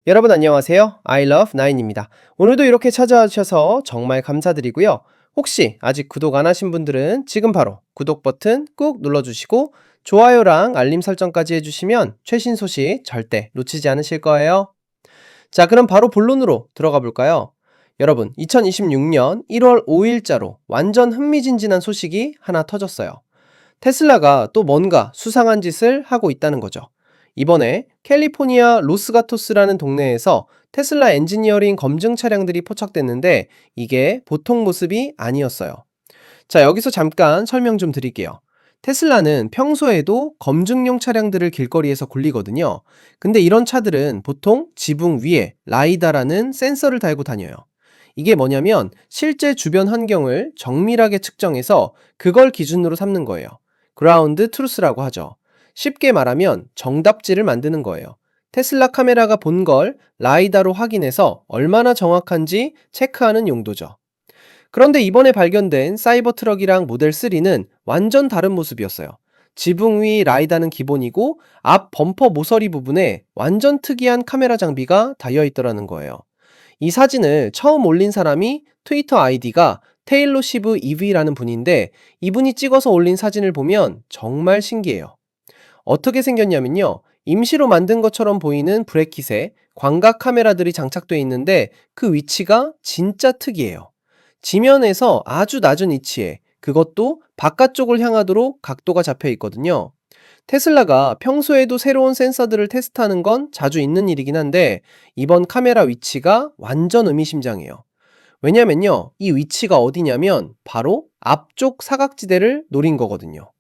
여러분 안녕하세요. I love 9입니다. 오늘도 이렇게 찾아와 주셔서 정말 감사드리고요. 혹시 아직 구독 안 하신 분들은 지금 바로 구독 버튼 꾹 눌러주시고 좋아요랑 알림 설정까지 해주시면 최신 소식 절대 놓치지 않으실 거예요. 자, 그럼 바로 본론으로 들어가 볼까요? 여러분, 2026년 1월 5일자로 완전 흥미진진한 소식이 하나 터졌어요. 테슬라가 또 뭔가 수상한 짓을 하고 있다는 거죠. 이번에 캘리포니아 로스가토스라는 동네에서 테슬라 엔지니어링 검증 차량들이 포착됐는데 이게 보통 모습이 아니었어요. 자, 여기서 잠깐 설명 좀 드릴게요. 테슬라는 평소에도 검증용 차량들을 길거리에서 굴리거든요. 근데 이런 차들은 보통 지붕 위에 라이다라는 센서를 달고 다녀요. 이게 뭐냐면 실제 주변 환경을 정밀하게 측정해서 그걸 기준으로 삼는 거예요. 그라운드 트루스라고 하죠. 쉽게 말하면 정답지를 만드는 거예요. 테슬라 카메라가 본 걸 라이다로 확인해서 얼마나 정확한지 체크하는 용도죠. 그런데 이번에 발견된 사이버 트럭이랑 모델 3는 완전 다른 모습이었어요. 지붕 위 라이다는 기본이고 앞 범퍼 모서리 부분에 완전 특이한 카메라 장비가 달려 있더라는 거예요. 이 사진을 처음 올린 사람이 트위터 아이디가 테일러 시브 EV라는 분인데 이분이 찍어서 올린 사진을 보면 정말 신기해요. 어떻게 생겼냐면요. 임시로 만든 것처럼 보이는 브레킷에 광각 카메라들이 장착되어 있는데 그 위치가 진짜 특이해요. 지면에서 아주 낮은 위치에 그것도 바깥쪽을 향하도록 각도가 잡혀 있거든요. 테슬라가 평소에도 새로운 센서들을 테스트하는 건 자주 있는 일이긴 한데 이번 카메라 위치가 완전 의미심장해요. 왜냐면요, 이 위치가 어디냐면 바로 앞쪽 사각지대를 노린 거거든요.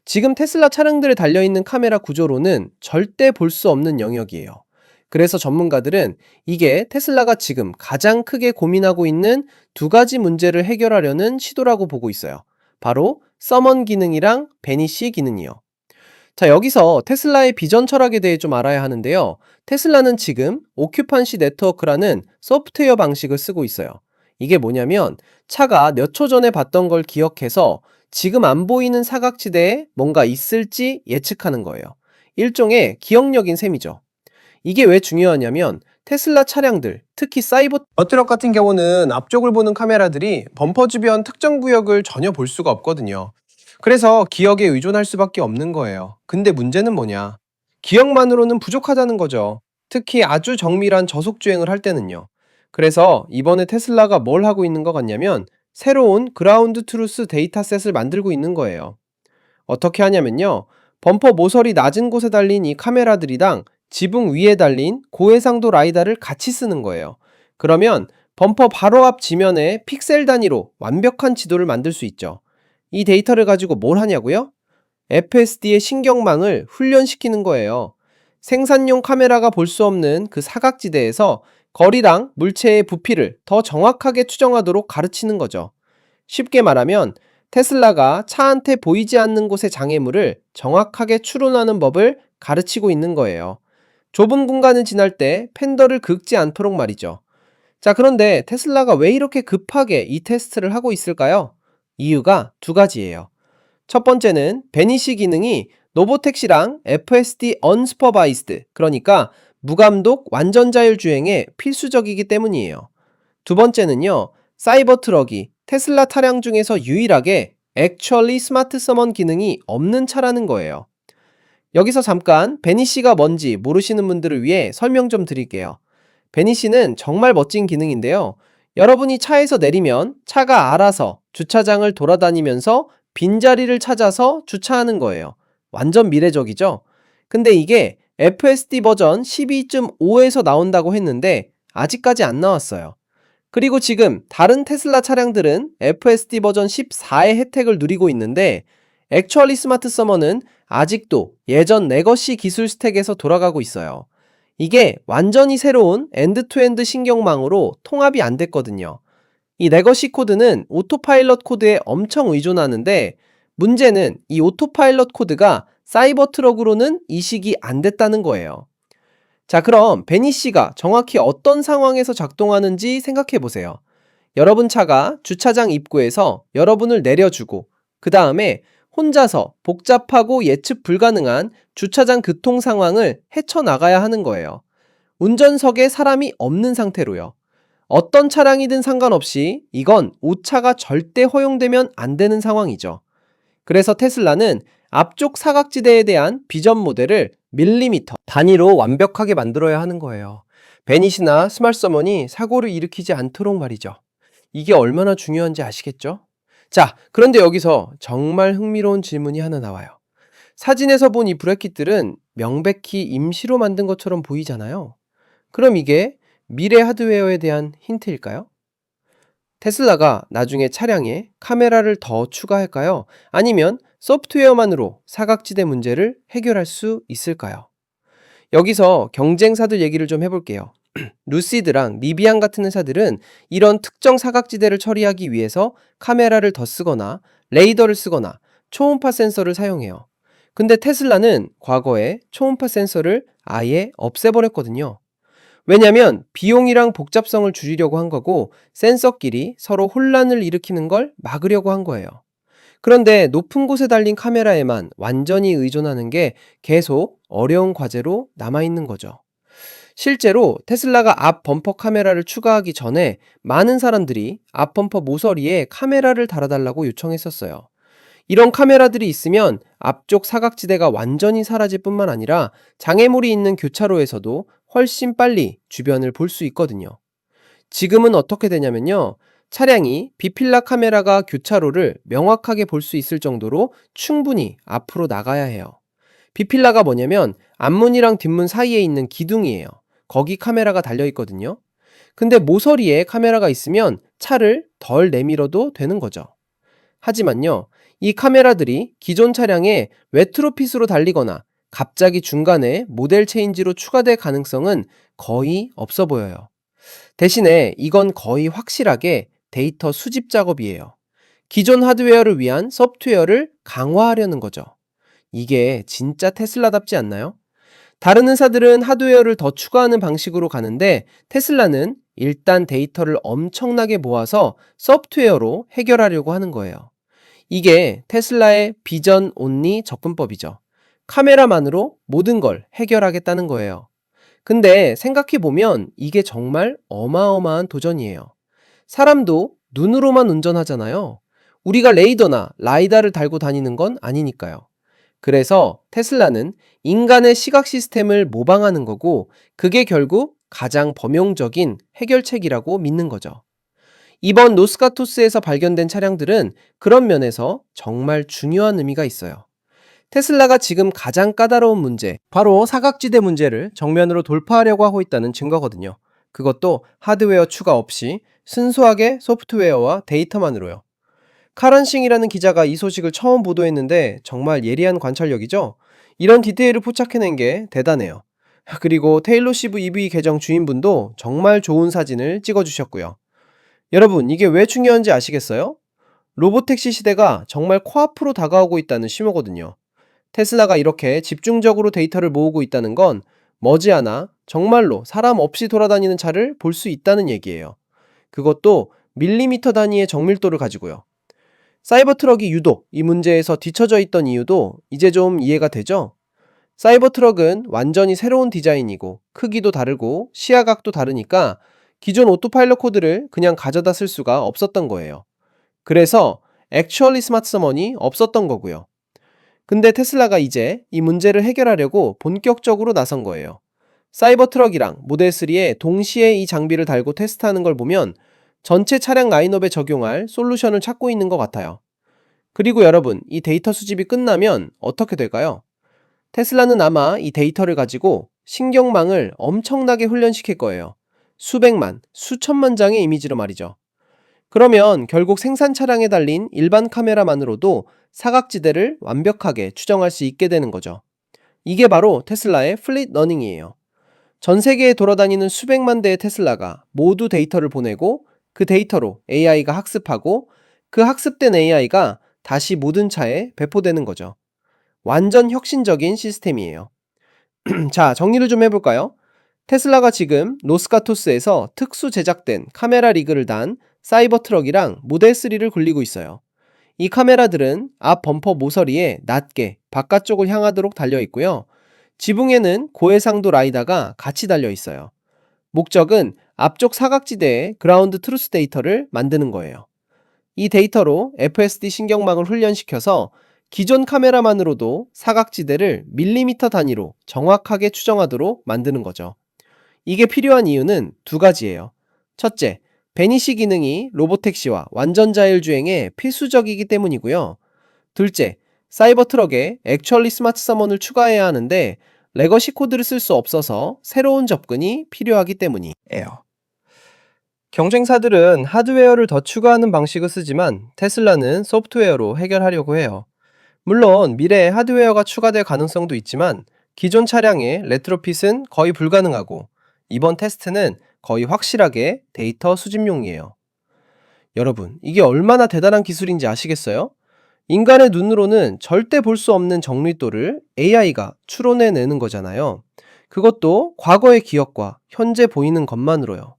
지금 테슬라 차량들에 달려있는 카메라 구조로는 절대 볼 수 없는 영역이에요. 그래서 전문가들은 이게 테슬라가 지금 가장 크게 고민하고 있는 두 가지 문제를 해결하려는 시도라고 보고 있어요. 바로 서먼 기능이랑 베니시 기능이요. 자, 여기서 테슬라의 비전 철학에 대해 좀 알아야 하는데요. 테슬라는 지금 오큐판시 네트워크라는 소프트웨어 방식을 쓰고 있어요. 이게 뭐냐면 차가 몇 초 전에 봤던 걸 기억해서 지금 안 보이는 사각지대에 뭔가 있을지 예측하는 거예요. 일종의 기억력인 셈이죠. 이게 왜 중요하냐면 테슬라 차량들, 특히 사이버 트럭 같은 경우는 앞쪽을 보는 카메라들이 범퍼 주변 특정 구역을 전혀 볼 수가 없거든요. 그래서 기억에 의존할 수밖에 없는 거예요. 근데 문제는 뭐냐? 기억만으로는 부족하다는 거죠. 특히 아주 정밀한 저속 주행을 할 때는요. 그래서 이번에 테슬라가 뭘 하고 있는 것 같냐면 새로운 그라운드 트루스 데이터셋을 만들고 있는 거예요. 어떻게 하냐면요. 범퍼 모서리 낮은 곳에 달린 이 카메라들이랑 지붕 위에 달린 고해상도 라이다를 같이 쓰는 거예요. 그러면 범퍼 바로 앞 지면에 픽셀 단위로 완벽한 지도를 만들 수 있죠. 이 데이터를 가지고 뭘 하냐고요? FSD의 신경망을 훈련시키는 거예요. 생산용 카메라가 볼 수 없는 그 사각지대에서 거리랑 물체의 부피를 더 정확하게 추정하도록 가르치는 거죠. 쉽게 말하면 테슬라가 차한테 보이지 않는 곳의 장애물을 정확하게 추론하는 법을 가르치고 있는 거예요. 좁은 공간을 지날 때 팬더를 긁지 않도록 말이죠. 자, 그런데 테슬라가 왜 이렇게 급하게 이 테스트를 하고 있을까요? 이유가 두 가지예요. 첫 번째는 베니시 기능이 노보택시랑 FSD 언스퍼바이스드, 그러니까 무감독 완전 자율 주행에 필수적이기 때문이에요. 두 번째는요, 사이버 트럭이 테슬라 차량 중에서 유일하게 Actually 스마트 서먼 기능이 없는 차라는 거예요. 여기서 잠깐 베니시가 뭔지 모르시는 분들을 위해 설명 좀 드릴게요. 베니시는 정말 멋진 기능인데요. 여러분이 차에서 내리면 차가 알아서 주차장을 돌아다니면서 빈자리를 찾아서 주차하는 거예요. 완전 미래적이죠? 근데 이게 FSD 버전 12.5에서 나온다고 했는데 아직까지 안 나왔어요. 그리고 지금 다른 테슬라 차량들은 FSD 버전 14의 혜택을 누리고 있는데 액츄얼리 스마트 서머는 아직도 예전 레거시 기술 스택에서 돌아가고 있어요. 이게 완전히 새로운 엔드-투-엔드 신경망으로 통합이 안 됐거든요. 이 레거시 코드는 오토파일럿 코드에 엄청 의존하는데 문제는 이 오토파일럿 코드가 사이버 트럭으로는 이식이 안 됐다는 거예요. 자, 그럼 베니씨가 정확히 어떤 상황에서 작동하는지 생각해 보세요. 여러분 차가 주차장 입구에서 여러분을 내려주고 그 다음에 혼자서 복잡하고 예측 불가능한 주차장 교통 상황을 헤쳐나가야 하는 거예요. 운전석에 사람이 없는 상태로요. 어떤 차량이든 상관없이 이건 오차가 절대 허용되면 안 되는 상황이죠. 그래서 테슬라는 앞쪽 사각지대에 대한 비전 모델을 밀리미터 단위로 완벽하게 만들어야 하는 거예요. 베닛이나 스말서먼이 사고를 일으키지 않도록 말이죠. 이게 얼마나 중요한지 아시겠죠? 자, 그런데 여기서 정말 흥미로운 질문이 하나 나와요. 사진에서 본 이 브레이킷들은 명백히 임시로 만든 것처럼 보이잖아요. 그럼 이게 미래 하드웨어에 대한 힌트일까요? 테슬라가 나중에 차량에 카메라를 더 추가할까요? 아니면 소프트웨어만으로 사각지대 문제를 해결할 수 있을까요? 여기서 경쟁사들 얘기를 좀 해볼게요. 루시드랑 리비안 같은 회사들은 이런 특정 사각지대를 처리하기 위해서 카메라를 더 쓰거나 레이더를 쓰거나 초음파 센서를 사용해요. 근데 테슬라는 과거에 초음파 센서를 아예 없애버렸거든요. 왜냐면 비용이랑 복잡성을 줄이려고 한 거고 센서끼리 서로 혼란을 일으키는 걸 막으려고 한 거예요. 그런데 높은 곳에 달린 카메라에만 완전히 의존하는 게 계속 어려운 과제로 남아있는 거죠. 실제로 테슬라가 앞 범퍼 카메라를 추가하기 전에 많은 사람들이 앞 범퍼 모서리에 카메라를 달아달라고 요청했었어요. 이런 카메라들이 있으면 앞쪽 사각지대가 완전히 사라질 뿐만 아니라 장애물이 있는 교차로에서도 훨씬 빨리 주변을 볼 수 있거든요. 지금은 어떻게 되냐면요. 차량이 비필라 카메라가 교차로를 명확하게 볼 수 있을 정도로 충분히 앞으로 나가야 해요. 비필라가 뭐냐면 앞문이랑 뒷문 사이에 있는 기둥이에요. 거기 카메라가 달려 있거든요. 근데 모서리에 카메라가 있으면 차를 덜 내밀어도 되는 거죠. 하지만요, 이 카메라들이 기존 차량에 레트로핏으로 달리거나 갑자기 중간에 모델 체인지로 추가될 가능성은 거의 없어 보여요. 대신에 이건 거의 확실하게 데이터 수집 작업이에요. 기존 하드웨어를 위한 소프트웨어를 강화하려는 거죠. 이게 진짜 테슬라답지 않나요? 다른 회사들은 하드웨어를 더 추가하는 방식으로 가는데 테슬라는 일단 데이터를 엄청나게 모아서 소프트웨어로 해결하려고 하는 거예요. 이게 테슬라의 비전 온리 접근법이죠. 카메라만으로 모든 걸 해결하겠다는 거예요. 근데 생각해보면 이게 정말 어마어마한 도전이에요. 사람도 눈으로만 운전하잖아요. 우리가 레이더나 라이다를 달고 다니는 건 아니니까요. 그래서 테슬라는 인간의 시각 시스템을 모방하는 거고, 그게 결국 가장 범용적인 해결책이라고 믿는 거죠. 이번 노스카토스에서 발견된 차량들은 그런 면에서 정말 중요한 의미가 있어요. 테슬라가 지금 가장 까다로운 문제, 바로 사각지대 문제를 정면으로 돌파하려고 하고 있다는 증거거든요. 그것도 하드웨어 추가 없이 순수하게 소프트웨어와 데이터만으로요. 카런싱이라는 기자가 이 소식을 처음 보도했는데 정말 예리한 관찰력이죠? 이런 디테일을 포착해낸 게 대단해요. 그리고 테일러 시브 EV 계정 주인분도 정말 좋은 사진을 찍어주셨고요. 여러분, 이게 왜 중요한지 아시겠어요? 로보택시 시대가 정말 코앞으로 다가오고 있다는 신호거든요. 테슬라가 이렇게 집중적으로 데이터를 모으고 있다는 건 머지않아 정말로 사람 없이 돌아다니는 차를 볼 수 있다는 얘기예요. 그것도 밀리미터 단위의 정밀도를 가지고요. 사이버 트럭이 유독 이 문제에서 뒤처져 있던 이유도 이제 좀 이해가 되죠? 사이버 트럭은 완전히 새로운 디자인이고 크기도 다르고 시야각도 다르니까 기존 오토파일럿 코드를 그냥 가져다 쓸 수가 없었던 거예요. 그래서 액츄얼리 스마트 서먼이 없었던 거고요. 근데 테슬라가 이제 이 문제를 해결하려고 본격적으로 나선 거예요. 사이버 트럭이랑 모델 3에 동시에 이 장비를 달고 테스트하는 걸 보면 전체 차량 라인업에 적용할 솔루션을 찾고 있는 것 같아요. 그리고 여러분, 이 데이터 수집이 끝나면 어떻게 될까요? 테슬라는 아마 이 데이터를 가지고 신경망을 엄청나게 훈련시킬 거예요. 수백만, 수천만 장의 이미지로 말이죠. 그러면 결국 생산 차량에 달린 일반 카메라만으로도 사각지대를 완벽하게 추정할 수 있게 되는 거죠. 이게 바로 테슬라의 플릿 러닝이에요. 전 세계에 돌아다니는 수백만 대의 테슬라가 모두 데이터를 보내고 그 데이터로 AI가 학습하고 그 학습된 AI가 다시 모든 차에 배포되는 거죠. 완전 혁신적인 시스템이에요. 자, 정리를 좀 해볼까요? 테슬라가 지금 노스카토스에서 특수 제작된 카메라 리그를 단 사이버 트럭이랑 모델 3를 굴리고 있어요. 이 카메라들은 앞 범퍼 모서리에 낮게 바깥쪽을 향하도록 달려 있고요. 지붕에는 고해상도 라이다가 같이 달려 있어요. 목적은 앞쪽 사각지대에 그라운드 트루스 데이터를 만드는 거예요. 이 데이터로 FSD 신경망을 훈련시켜서 기존 카메라만으로도 사각지대를 밀리미터 단위로 정확하게 추정하도록 만드는 거죠. 이게 필요한 이유는 두 가지예요. 첫째, 베니시 기능이 로보택시와 완전 자율주행에 필수적이기 때문이고요. 둘째, 사이버 트럭에 액츄얼리 스마트 서먼을 추가해야 하는데 레거시 코드를 쓸 수 없어서 새로운 접근이 필요하기 때문이에요. 경쟁사들은 하드웨어를 더 추가하는 방식을 쓰지만 테슬라는 소프트웨어로 해결하려고 해요. 물론 미래에 하드웨어가 추가될 가능성도 있지만 기존 차량의 레트로핏은 거의 불가능하고 이번 테스트는 거의 확실하게 데이터 수집용이에요. 여러분, 이게 얼마나 대단한 기술인지 아시겠어요? 인간의 눈으로는 절대 볼 수 없는 정밀도를 AI가 추론해내는 거잖아요. 그것도 과거의 기억과 현재 보이는 것만으로요.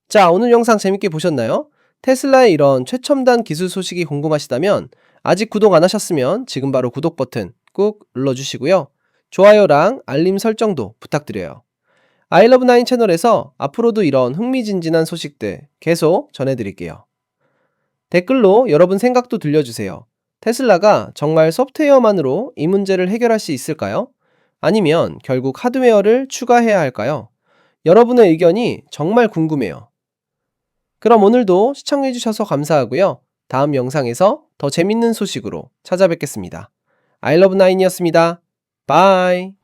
자, 오늘 영상 재밌게 보셨나요? 테슬라의 이런 최첨단 기술 소식이 궁금하시다면 아직 구독 안 하셨으면 지금 바로 구독 버튼 꾹 눌러주시고요. 좋아요랑 알림 설정도 부탁드려요. 아이러브9 채널에서 앞으로도 이런 흥미진진한 소식들 계속 전해드릴게요. 댓글로 여러분 생각도 들려주세요. 테슬라가 정말 소프트웨어만으로 이 문제를 해결할 수 있을까요? 아니면 결국 하드웨어를 추가해야 할까요? 여러분의 의견이 정말 궁금해요. 그럼 오늘도 시청해주셔서 감사하고요. 다음 영상에서 더 재밌는 소식으로 찾아뵙겠습니다. 아이러브9이었습니다. 바이.